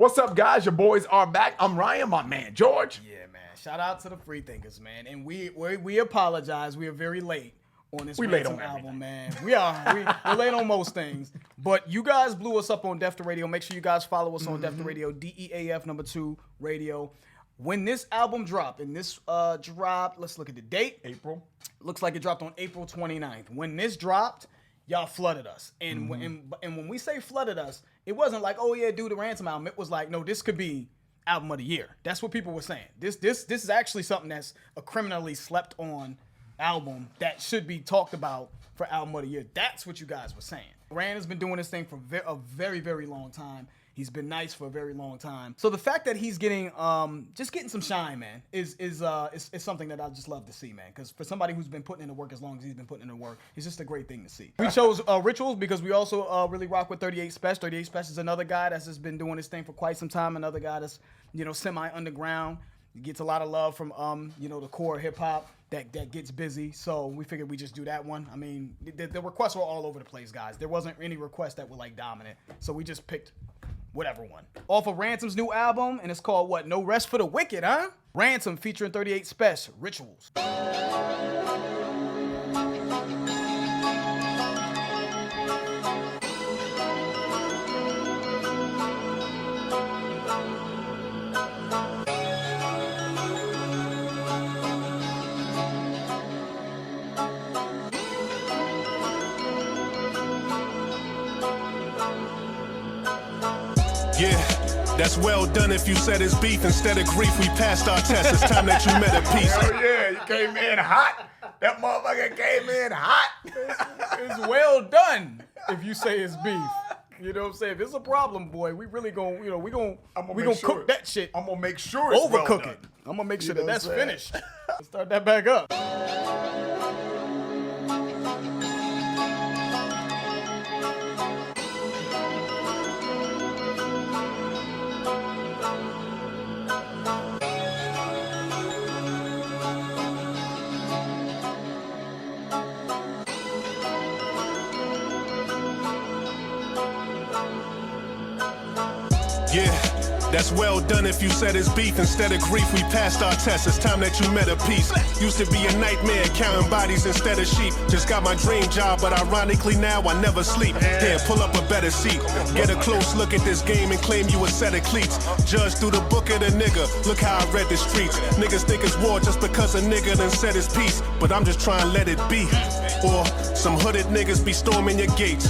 What's up, guys? Your boys are back. I'm Ryan, my man, George. Yeah, man. Shout out to the Free Thinkers, man. And we apologize. We are very late on this Ransom album, man. We're late on most things. But you guys blew us up on Def to Radio. Make sure you guys follow us on Def to Radio, DEAF2 Radio. When this album dropped, and this dropped, let's look at the date. April. Looks like it dropped on April 29th. When this dropped, y'all flooded us. And when we say flooded us, it wasn't like, oh yeah, do the Ransom album. It was like, no, this could be album of the year. That's what people were saying. This is actually something that's a criminally slept on album that should be talked about for album of the year. That's what you guys were saying. Rand has been doing this thing for a very, very long time. He's been nice for a very long time. So the fact that he's getting getting some shine, man, is something that I just love to see, man. Because for somebody who's been putting in the work as long as he's been putting in the work, it's just a great thing to see. We chose Rituals because we also really rock with 38 Spesh. 38 Spesh is another guy that's just been doing this thing for quite some time. Another guy that's, semi-underground. He gets a lot of love from the core hip hop that gets busy. So we figured we just do that one. I mean, the requests were all over the place, guys. There wasn't any requests that were like dominant. So we just picked whatever one. Off of Ransom's new album, and it's called what? No Rest for the Wicked, huh? Ransom featuring 38 Spesh, Rituals. Yeah, that's well done if you said it's beef instead of grief. We passed our test. It's time that you met a piece. Oh yeah, you came in hot. That motherfucker came in hot. It's well done if you say it's beef. You know what I'm saying? If it's a problem, boy, we really gonna, we gonna cook that shit. I'm gonna make sure it's overcook well done. it. I'm gonna make sure that's finished. Let's start that back up. Yeah, that's well done if you said it's beef instead of grief. We passed our test. It's time that you met a piece. Used to be a nightmare counting bodies instead of sheep. Just got my dream job, but ironically now I never sleep. Here, pull up a better seat. Get a close look at this game and claim you a set of cleats. Judge through the book of the nigga. Look how I read the streets. Niggas think it's war just because a nigga done said his piece. But I'm just trying to let it be. Or some hooded niggas be storming your gates.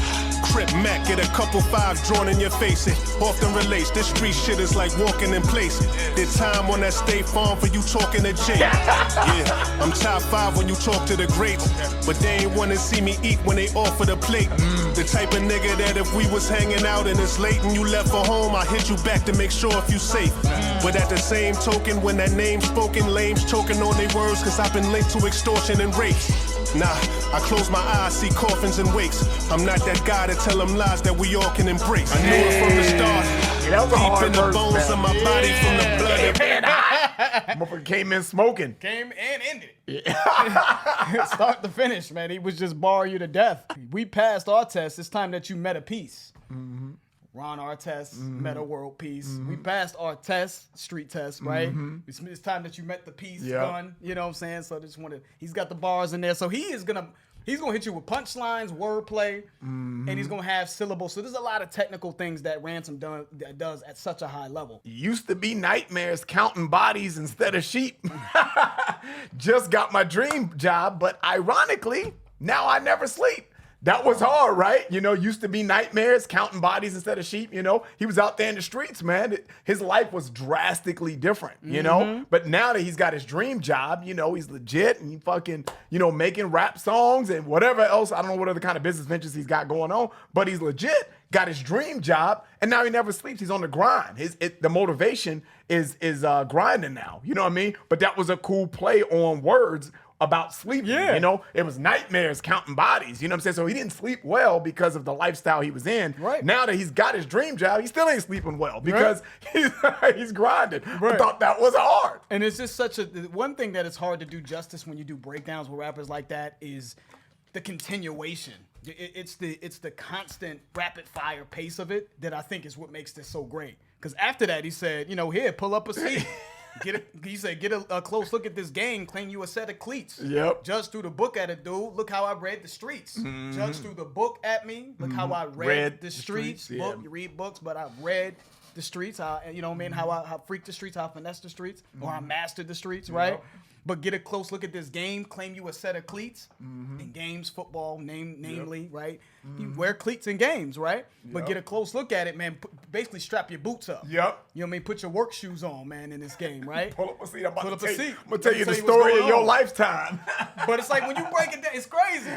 Crip Mac, get a couple fives drawn in your face. It often relates. This street shit is like walking in place. Did time on that State Farm for you talking to Jay. Yeah, I'm top 5 when you talk to the greats. But they ain't wanna see me eat when they offer the plate. The type of nigga that if we was hanging out and it's late and you left for home, I hit you back to make sure if you safe. But at the same token, when that name's spoken, lames choking on their words, cause I've been linked to extortion and rape. Nah, I close my eyes, see coffins and wakes. I'm not that guy to tell them lies that we all can embrace. I knew it from the start. Deep in the bones of my body from the blood. Motherfucker came in smoking. Came and ended it. Start to finish, man. He was just bar you to death. We passed our test. It's time that you met a piece. Ron Artest, Meta World Peace. We passed our test, street test, right? It's time that you met the piece gun. You know what I'm saying? So I just wanted, he's got the bars in there. So he's gonna hit you with punchlines, wordplay, and he's gonna have syllables. So there's a lot of technical things that Ransom does at such a high level. Used to be nightmares counting bodies instead of sheep. Just got my dream job, but ironically, now I never sleep. That was hard, right? Used to be nightmares, counting bodies instead of sheep, He was out there in the streets, man. His life was drastically different, But now that he's got his dream job, he's legit and he fucking, making rap songs and whatever else. I don't know what other kind of business ventures he's got going on, but he's legit, got his dream job, and now he never sleeps. He's on the grind. The motivation is grinding now, you know what I mean? But that was a cool play on words about sleeping, It was nightmares counting bodies, you know what I'm saying? So he didn't sleep well because of the lifestyle he was in. Right. Now that he's got his dream job, he still ain't sleeping well because he's grinding. I thought that was hard. And it's just one thing that is hard to do justice when you do breakdowns with rappers like that is the continuation. It's the constant rapid fire pace of it that I think is what makes this so great. Because after that, he said, here, pull up a seat. He said, get a close look at this game. Claim you a set of cleats. Yep. Judge through the book at it, dude. Look how I read the streets. Judge through the book at me. Look how I read the streets. Yeah. You read books, but I read the streets. How I freaked the streets, how I finessed the streets, or I mastered the streets, right? But get a close look at this game. Claim you a set of cleats in games, football, namely, right? You wear cleats in games, right? But get a close look at it, man. Basically, strap your boots up. Yep. You know what I mean? Put your work shoes on, man, in this game, right? Pull up a seat. I'm Pull about up to a seat. I'm going to tell you the what's story going of your on. lifetime. But it's like when you break it down, it's crazy.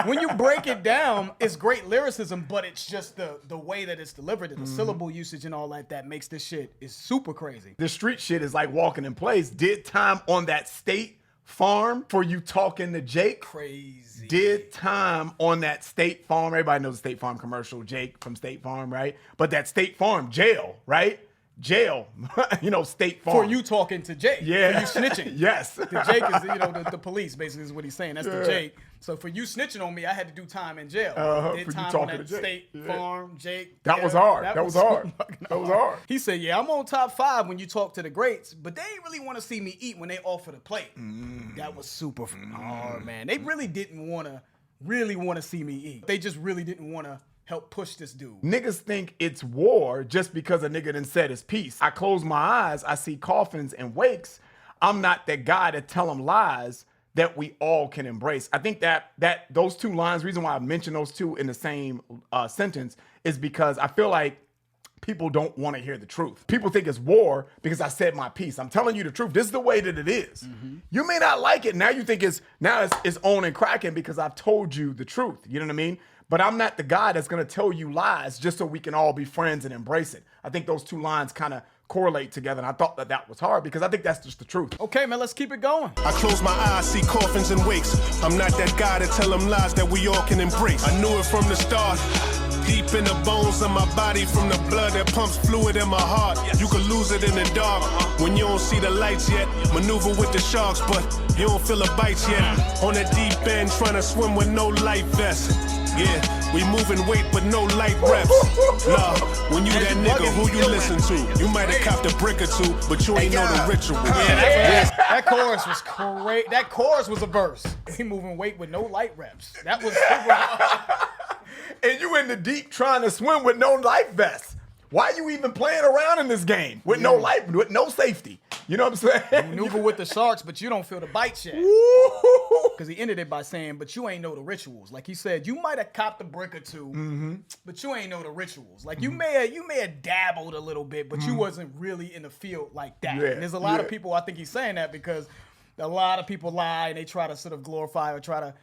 When you break it down, it's great lyricism, but it's just the way that it's delivered, and the syllable usage and all that makes this shit is super crazy. The street shit is like walking in place. Did time on that State Farm for you talking to Jake. Crazy. Did time on that State Farm. Everybody knows the State Farm commercial, Jake from State Farm, right? But that State Farm jail, right? Jail, State Farm. For you talking to Jake. Yeah. For you snitching. Yes. The Jake is, the police, basically, is what he's saying. That's the Jake. So for you snitching on me, I had to do time in jail. Did for you time talking on that to Jake. State Yeah. Farm, Jake. That was hard. That was hard. That was hard. He said, yeah, I'm on top 5 when you talk to the greats, but they ain't really want to see me eat when they offer the plate. That was super hard, man. They really didn't want to see me eat. They just really didn't want to help push this dude. Niggas think it's war just because a nigga done said his piece. I close my eyes, I see coffins and wakes. I'm not that guy to tell them lies that we all can embrace. I think that those two lines, reason why I mentioned those two in the same sentence is because I feel like people don't want to hear the truth. People think it's war because I said my piece. I'm telling you the truth. This is the way that it is. You may not like it. Now you think it's on and cracking because I've told you the truth. You know what I mean? But I'm not the guy that's going to tell you lies just so we can all be friends and embrace it. I think those two lines kind of correlate together, and I thought that was hard because I think that's just the truth. Okay, man, let's keep it going. I close my eyes, see coffins and wakes. I'm not that guy to tell them lies that we all can embrace. I knew it from the start. Deep in the bones of my body, from the blood that pumps fluid in my heart. You could lose it in the dark when you don't see the lights yet. Maneuver with the sharks, but you don't feel the bites yet. On that deep end, trying to swim with no life vest. Yeah, we moving weight but no light reps. Nah, when you that nigga, who you listen to? You might have copped a brick or two, but you ain't know the ritual. That chorus was great. That chorus was a verse. He moving weight with no light reps. That was super. And you in the deep trying to swim with no life vest. Why you even playing around in this game with no life, with no safety? You know what I'm saying? Maneuver with the sharks, but you don't feel the bites yet. Because he ended it by saying, but you ain't know the rituals. Like he said, you might have copped a brick or two, but you ain't know the rituals. Like you may have dabbled a little bit, but you wasn't really in the field like that. Yeah, And there's a lot of people, I think he's saying that because a lot of people lie and they try to sort of glorify or try to,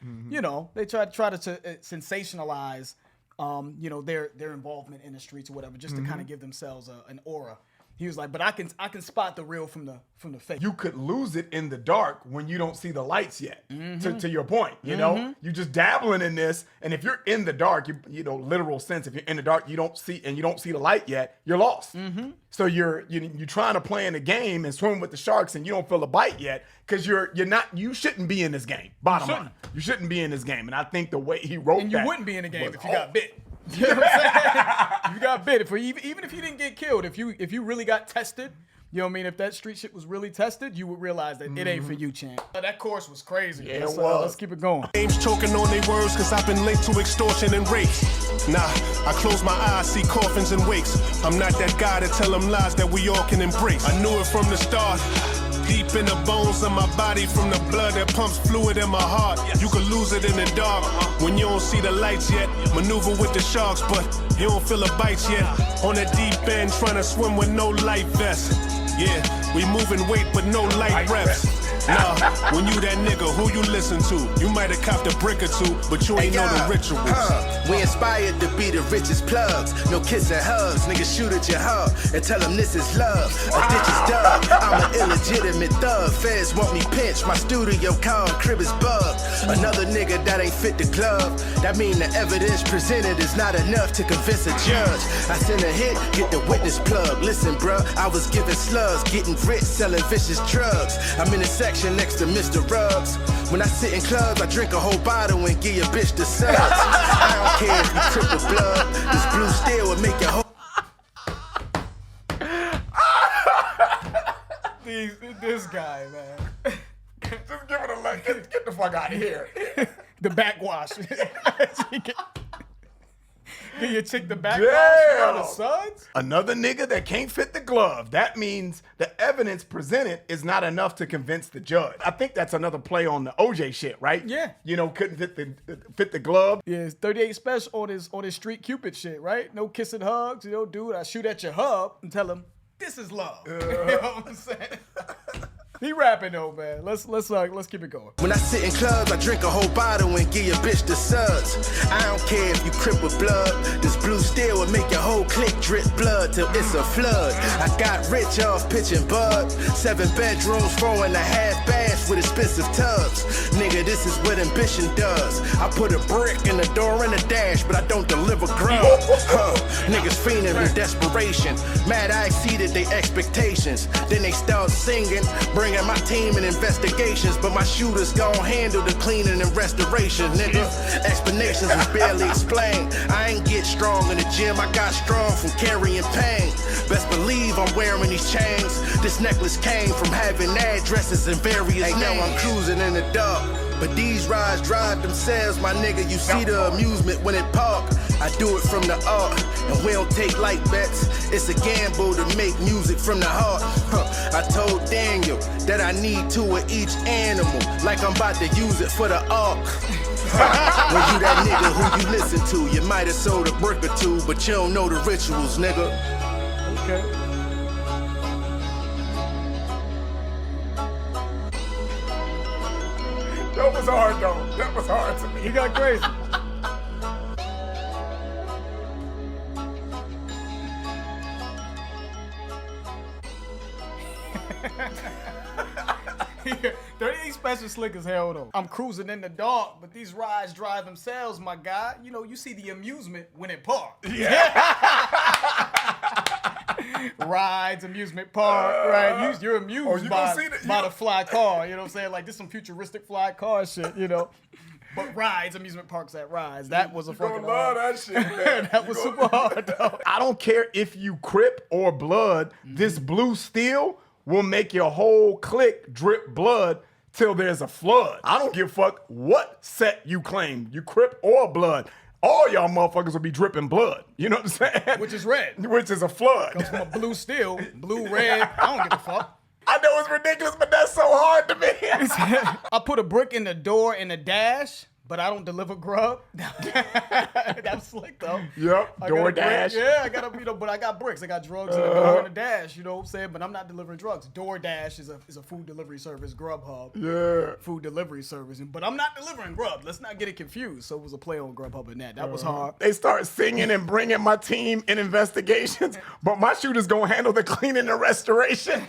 they try to sensationalize their involvement in the streets or whatever, just to kind of give themselves an aura. He was like, but I can spot the real from the fake. You could lose it in the dark when you don't see the lights yet. To your point, you just dabbling in this, and if you're in the dark, literal sense, if you're in the dark, you don't see the light yet, you're lost. So you're trying to play in the game and swim with the sharks, and you don't feel a bite yet because you shouldn't be in this game. Bottom line, you shouldn't be in this game, and I think the way he wrote and that, you wouldn't be in the game if you got bit. You know what I'm saying? If you got bit, even if you didn't get killed, if you really got tested, you know what I mean? If that street shit was really tested, you would realize that it ain't for you, champ. That course was crazy. Yeah, it was. Let's keep it going. Names choking on their words cause I've been linked to extortion and rape. Nah, I close my eyes, see coffins and wakes. I'm not that guy to tell them lies that we all can embrace. I knew it from the start. Deep in the bones of my body, from the blood that pumps fluid in my heart. You could lose it in the dark when you don't see the lights yet. Maneuver with the sharks, but you don't feel the bites yet. On the deep end, trying to swim with no life vest. Yeah, we moving weight but no light reps. Nah, when you that nigga, who you listen to? You might have copped a brick or two, but you ain't know the rituals. We inspired to be the richest plugs. No kiss and hugs, niggas shoot at your hug and tell them this is love. A ditch is dug, I'm an illegitimate thug. Feds want me pinched, my studio called crib is bugged. Another nigga that ain't fit the club. That mean the evidence presented is not enough to convince a judge. I send a hit, get the witness plug. Listen, bruh, I was giving slugs, getting rich, selling vicious drugs. I'm in the section next to Mr. Ruggs. When I sit in clubs, I drink a whole bottle and give your bitch the suds. I don't care if you took the blood. This blue steel will make your whole... fuck out of here. The backwash. Give your chick the backwash Damn. for the Suds? Another nigga that can't fit the glove. That means the evidence presented is not enough to convince the judge. I think that's another play on the OJ shit, right? Yeah. You know, couldn't fit the glove. Yeah, it's 38 Spesh on his street Cupid shit, right? No kissing hugs. You know, dude, I shoot at your hub and tell him, this is love. You know what I'm saying? He rapping though, man. Let's keep it going. When I sit in clubs, I drink a whole bottle and give your bitch the suds. I don't care if you crip with blood. This blue steel will make your whole clique drip blood till it's a flood. I got rich off pitching bud. 7 bedrooms, 4.5 baths with expensive tubs. Nigga, this is what ambition does. I put a brick in the door and a dash, but I don't deliver grub. Niggas fiending with desperation. Mad I exceeded their expectations. Then they start singing, bringing my team in investigations, but my shooters gon' handle the cleaning and restoration, nigga. Explanations was barely explained. I ain't get strong in the gym, I got strong from carrying pain. Best believe I'm wearing these chains. This necklace came from having addresses in various names. Now I'm cruising in the dark, but these rides drive themselves, my nigga. You see the amusement when it park. I do it from the art, and we don't take light bets. It's a gamble to make music from the heart. I told Daniel that I need 2 of each animal, like I'm about to use it for the ark. When you that nigga who you listen to, you might have sold a brick or 2, but you don't know the rituals, nigga. Okay. That was hard though. That was hard to me. You got crazy. Yeah, 38 Spesh is slick as hell though. I'm cruising in the dark, but these rides drive themselves, my guy. You know, you see the amusement when it parks. Rides, amusement park, right? You're amused by the fly car, you know what I'm saying? Like, this some futuristic fly car shit, you know? But rides, amusement parks at rides. That was a fucking love that shit, man. That was super hard, though. I don't care if you Crip or Blood, this blue steel will make your whole clique drip blood till there's a flood. I don't give a fuck what set you claim, you Crip or Blood. All y'all motherfuckers will be dripping blood. You know what I'm saying? Which is red. Which is a flood. Comes from a blue steel, blue, red. I don't give a fuck. I know it's ridiculous, but that's so hard to me. I put a brick in the door in the dash, but I don't deliver grub. That's slick though. Yep, DoorDash. Yeah, I got but I got bricks. I got drugs in the door and the dash. You know what I'm saying? But I'm not delivering drugs. DoorDash is a food delivery service. Grubhub. Yeah. Food delivery service. But I'm not delivering grub. Let's not get it confused. So it was a play on Grubhub and that. That was hard. They start singing and bringing my team in investigations, but my shooter's gonna handle the cleaning and restoration.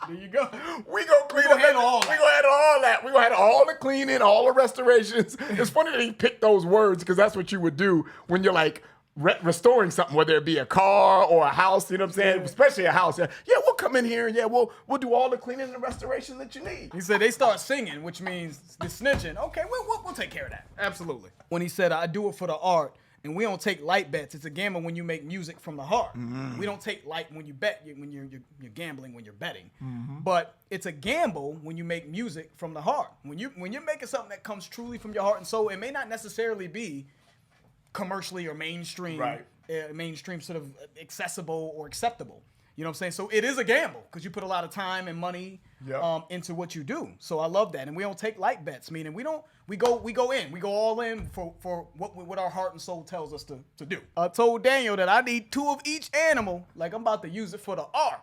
There you go. We gonna clean up all that. We gonna handle all that. We gonna handle all the cleaning, all the restorations. It's funny that he picked those words because that's what you would do when you're like restoring something, whether it be a car or a house. You know what I'm saying? Yeah. Especially a house. Yeah, we'll come in here and we'll do all the cleaning and restoration that you need. He said they start singing, which means the snitching. Okay, we'll take care of that. Absolutely. When he said I do it for the art. And we don't take light bets. It's a gamble when you make music from the heart. Mm-hmm. We don't take light when you bet, when you're gambling, when you're betting. Mm-hmm. But it's a gamble when you make music from the heart. When you're making something that comes truly from your heart and soul, it may not necessarily be commercially or mainstream, right. Mainstream sort of accessible or acceptable. You know what I'm saying? So it is a gamble because you put a lot of time and money into what you do. So I love that. And we don't take light bets, meaning we go all in for what our heart and soul tells us to do. I told Daniel that I need 2 of each animal, like I'm about to use it for the ark.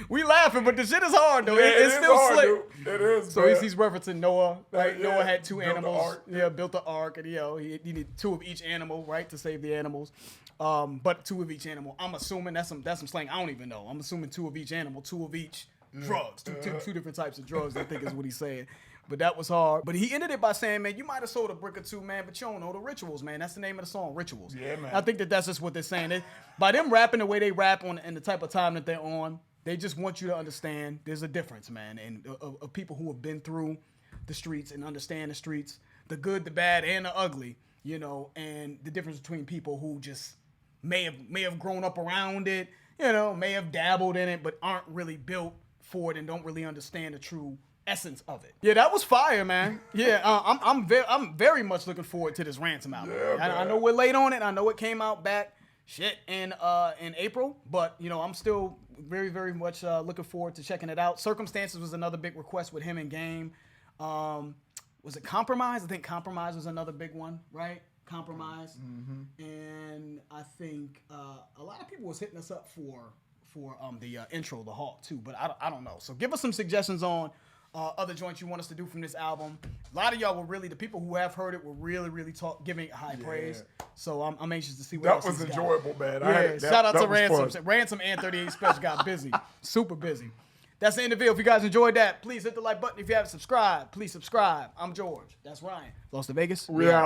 We laughing, but the shit is hard though. It's still hard, slick. Dude. It is. So he's referencing Noah, right? Noah had 2 built animals. Built the ark, and he needed 2 of each animal, right, to save the animals. But 2 of each animal. I'm assuming that's some slang. I don't even know. I'm assuming 2 of each animal, 2 of each drugs. Two different types of drugs, I think is what he's saying. But that was hard. But he ended it by saying, man, you might have sold a brick or 2, man, but you don't know the rituals, man. That's the name of the song, Rituals. Yeah, man. I think that's just what they're saying. By them rapping the way they rap and the type of time that they're on, they just want you to understand there's a difference, man, and of people who have been through the streets and understand the streets, the good, the bad, and the ugly, and the difference between people who just may have grown up around it, may have dabbled in it, but aren't really built for it and don't really understand the true essence of it. Yeah, that was fire, man. Yeah, I'm very much looking forward to this Ransom album. I know we're late on it. I know it came out back in April, but you know I'm still very, very much looking forward to checking it out. Circumstances was another big request with him and Game. Was it Compromise? I think Compromise was another big one, right? Compromise. And I think a lot of people was hitting us up for the intro, The Hawk, too, but I don't know. So give us some suggestions on other joints you want us to do from this album. A lot of y'all were really, the people who have heard it were really, really giving it high praise. So I'm anxious to see what That else was he's got. enjoyable, man. Yeah, shout out to was Ransom. fun. Ransom and 38 Spesh got busy. Super busy. That's the end of the video. If you guys enjoyed that, please hit the like button. If you haven't subscribed, please subscribe. I'm George. That's Ryan. Lost to Vegas. We out.